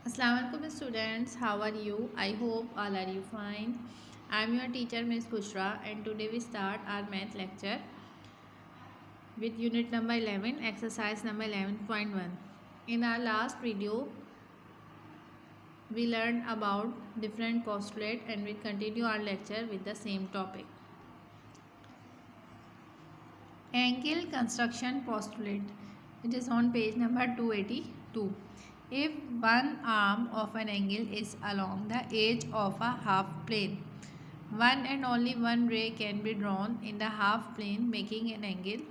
Assalamualaikum students, how are you? I hope all are you fine. I am your teacher Ms. Bushra and today we start our math lecture with unit number 11, exercise number 11.1. In our last video, we learned about different postulate and we continue our lecture with the same topic. Angle construction postulate. It is on page number 282. If one arm of an angle is along the edge of a half plane, one and only one ray can be drawn in the half plane making an angle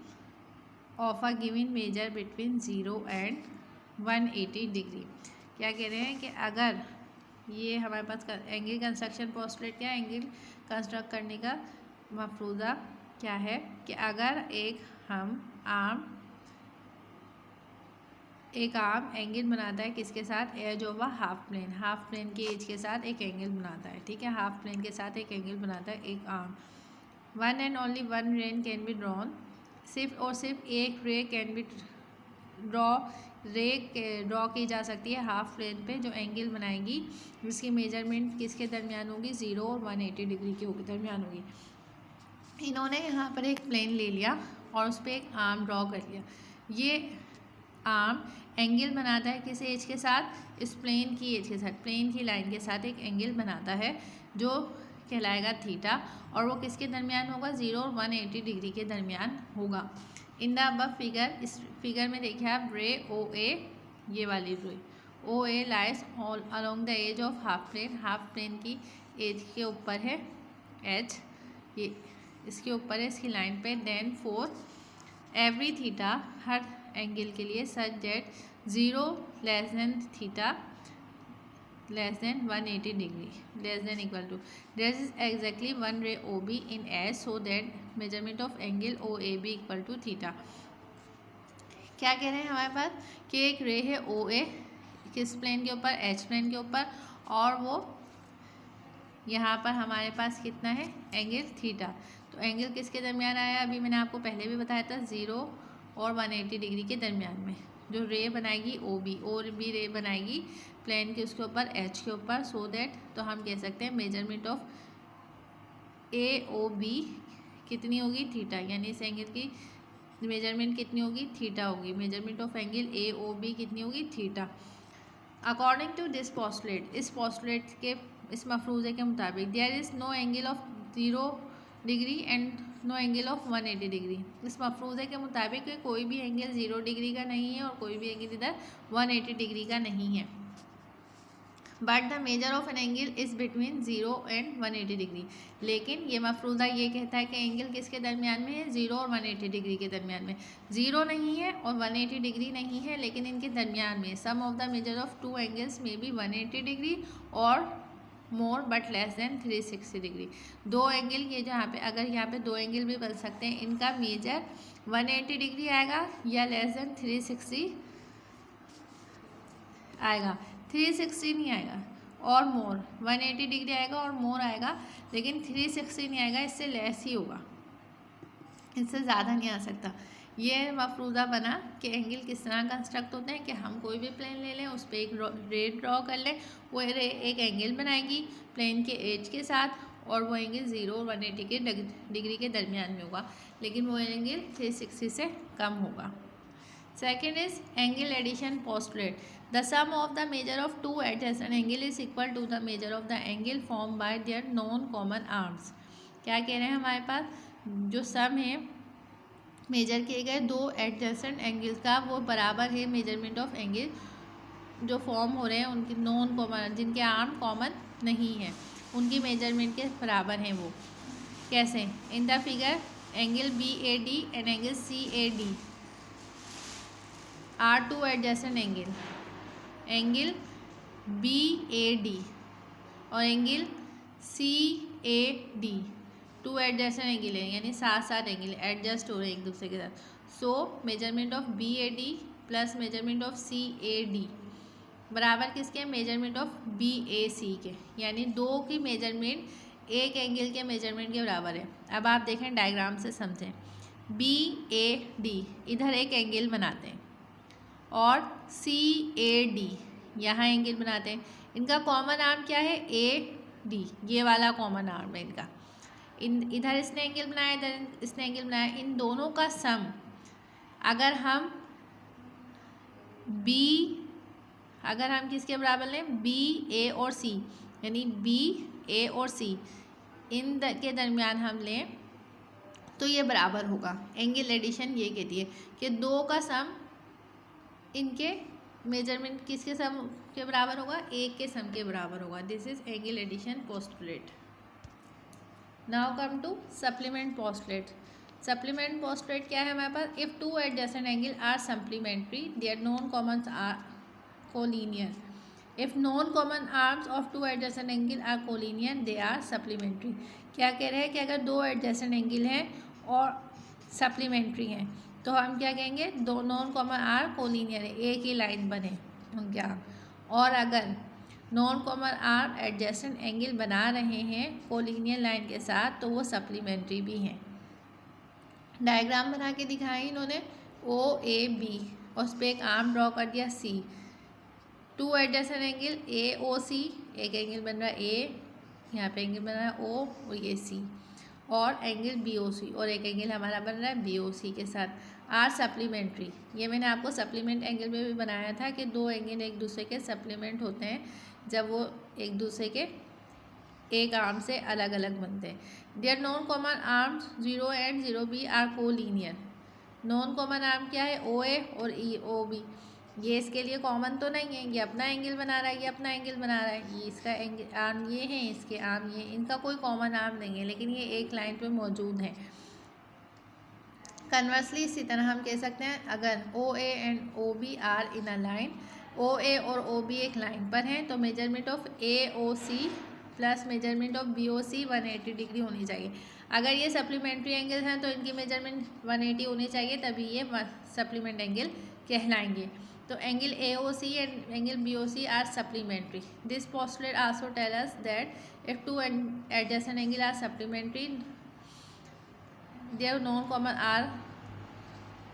of a given measure between 0 and 180 degree. क्या कह रहे हैं कि अगर ये हमारे पास angle construction postulate क्या angle construct करने का मफरूज़ा क्या है कि अगर एक आर्म एंगल बनाता है किसके साथ, edge of a half plane की एज के साथ एक एंगल बनाता है. ठीक है, हाफ प्लेन के साथ एक एंगल बनाता है एक arm. One and only one रे कैन बी ड्रॉन. सिर्फ और सिर्फ एक रे कैन बी ड्रॉ की जा सकती है हाफ प्लेन पे जो एंगल बनाएगी, जिसकी मेजरमेंट किसके दरमियान होगी, 0 और 180 डिग्री के दरमियान होगी. इन्होंने यहाँ पर एक प्लेन ले लिया और उस पर एक आर्म ड्रॉ कर लिया. ये आर्म एंगल बनाता है किस एज के साथ, इस प्लेन की एज के साथ, प्लेन की लाइन के साथ एक एंगल बनाता है जो कहलाएगा थीटा, और वो किसके दरमियान होगा, 0 और 180 डिग्री के दरमियान होगा. इन द अबव फिगर, इस फिगर में देखिए आप रे ओ ए, ये वाली ray O A lies along the edge of half plane की एज के ऊपर है एज, ये इसके ऊपर है इसकी लाइन पे. देन फॉर एवरी थीटा, हर एंगल के लिए, such that 0 less than theta less than 180 degree less than equal to, there is exactly one ray O B in edge so that measurement of angle O A B equal to theta. क्या कह रहे हैं हमारे पास कि एक रे है ओ ए किस प्लेन के ऊपर, एच प्लेन के ऊपर, और वो यहाँ पर हमारे पास कितना है एंगल थीटा. तो एंगल किसके दरमियान आया, अभी मैंने आपको पहले भी बताया था, 0 और 180 डिग्री के दरमियान में जो रे बनाएगी ओ बी रे बनाएगी प्लेन के उसके ऊपर एच के ऊपर, सो दैट तो हम कह सकते हैं measurement of A O B कितनी होगी, थीटा. यानी इस एंगल की मेजरमेंट कितनी होगी, थीटा होगी. Measurement of angle A O B कितनी होगी, theta. According to this postulate, इस पोस्टुलेट के इस मफरूज़े के मुताबिक, there is no angle of 0 degree and no angle of 180 degree. इस मफरूज़े के मुताबिक कोई भी एंगल 0 डिग्री का नहीं है और कोई भी एंगल इधर 180 डिग्री का नहीं है. But the measure of an angle is between 0 and 180 degree. लेकिन ये मफरूज़ा ये कहता है कि एंगल किसके दरमियान में है, 0 और 180 डिग्री के दरमियान में. 0 नहीं है और 180 डिग्री नहीं है, लेकिन इनके दरमियान में sum of the measure of two angles में बी 180 डिग्री और more but less than 360 degree. दो एंगल ये जहाँ पे, अगर यहाँ पे दो एंगल भी बन सकते हैं, इनका मेजर 180 डिग्री आएगा या लेस देन 360 आएगा. 360 नहीं आएगा और मोर, 180 डिग्री आएगा और मोर आएगा, लेकिन 360 नहीं आएगा, इससे लेस ही होगा, इससे ज़्यादा नहीं आ सकता. ये मफरूज़ा बना कि एंगल किस तरह कंस्ट्रक्ट होते हैं कि हम कोई भी प्लेन ले लें, उस पर एक रे ड्रॉ कर लें, वो रे एक एंगल बनाएगी प्लेन के एज के साथ और वो एंगल 0 और 180 के डिग्री के दरमियान में होगा, लेकिन वो एंगल 360 से कम होगा. Second is angle addition postulate. The sum of the measure of two adjacent angle is equal to the measure of the angle form by their non common arms. क्या कह रहे हैं हमारे पास, जो सम है मेजर किए गए दो एडजेसेंट एंगल्स का वो बराबर है मेजरमेंट ऑफ एंगल जो फॉर्म हो रहे हैं उनकी नॉन कॉमन, जिनके आर्म कॉमन नहीं है, उनकी मेजरमेंट के बराबर हैं. वो कैसे, in the figure angle B A D and angle C A D are two adjacent angle. Angle B A D और angle C A D two adjacent angle है, यानी साथ साथ एंगल एडजस्ट हो रहे हैं एक दूसरे के साथ. So measurement of B A D plus measurement of C A D बराबर किसके, measurement of B A C के, यानी दो की मेजरमेंट एक एंगल के मेजरमेंट के बराबर है. अब आप देखें डायग्राम से समझें. बी ए डी इधर एक एंगल बनाते हैं और सी ए डी यहाँ एंगल बनाते हैं। इनका कॉमन आर्म क्या है, ए डी, ये वाला कॉमन आर्म है इनका। इधर इसने एंगल बनाया, इधर इसने एंगल बनाया, इन दोनों का सम अगर हम किसके बराबर लें, बी ए और सी, यानी बी ए और सी के दरमियान हम लें तो ये बराबर होगा। एंगल एडिशन ये कहती है कि दो का सम इनके मेजरमेंट किसके सम के बराबर होगा, एक के सम के बराबर होगा। This is angle addition postulate. Now come to supplement postulate. Supplement postulate क्या है हमारे पास, if two adjacent angle are supplementary their non commons are collinear. If non common arms of two adjacent angle are collinear they are supplementary. क्या कह रहे हैं कि अगर दो एडजेसेंट एंगल हैं और सप्लीमेंट्री हैं तो हम क्या कहेंगे, दो नॉन कॉमन आर कोलिनियर है, एक ही लाइन बने उनके आर्म। और अगर non common arm adjacent angle बना रहे हैं कोलिनियर लाइन के साथ तो वो सप्लीमेंट्री भी हैं। डायग्राम बना के दिखाई इन्होंने, ओ ए बी और उस पर एक आर्म ड्रॉ कर दिया सी। To adjacent angle A O सी, एक एंगल बन रहा है ए, यहाँ पे एंगल बन रहा है ओ और ये सी, और एंगल बी ओ सी, और एक एंगल हमारा बन रहा है बी ओ सी के साथ आर सप्लीमेंट्री। ये मैंने आपको सप्लीमेंट एंगल में भी बनाया था कि दो एंगल एक दूसरे के सप्लीमेंट होते हैं जब वो एक दूसरे के एक आर्म से अलग अलग बनते हैं। Their non common arms 0 and 0B are collinear. Non common arm क्या है, ओ ए और ई ओ बी। ये इसके लिए कॉमन तो नहीं है, ये अपना एंगल बना रहा है, ये अपना एंगल बना रहा है, ये इसका एंगल आर्म ये है, इसके आर्म ये, इनका कोई कॉमन आर्म नहीं है लेकिन ये एक लाइन पे मौजूद है। कन्वर्सली इसी तरह हम कह सकते हैं अगर O A and O B are in a line, O A और ओ बी एक लाइन पर हैं तो measurement of A O C plus measurement of B O C 180 degree होनी चाहिए। अगर ये सप्लीमेंट्री एंगल हैं तो इनकी मेजरमेंट 180 होनी चाहिए, तभी ये सप्लीमेंट एंगल कहलाएंगे। तो angle A O C and angle B O C are supplementary. This postulate also tell us that if two adjacent angle are supplementary their non-common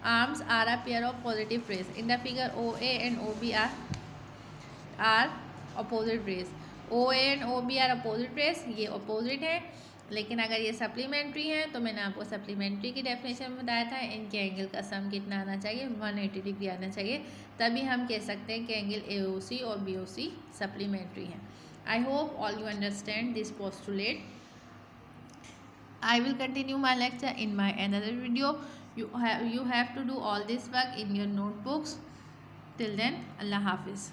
arms are a pair of positive rays. In the figure OA and OB are opposite rays. OA and OB are opposite rays, ये opposite है, लेकिन अगर ये supplementary हैं तो मैंने आपको supplementary की डेफिनेशन में बताया था इनके एंगल का सम कितना आना चाहिए, 180 डिग्री आना चाहिए, तभी हम कह सकते हैं कि एंगल AOC और BOC सप्लीमेंट्री हैं। I hope all you understand this postulate. I will continue my lecture in my another video. You have to do all this work in your notebooks. Till then, Allah Hafiz.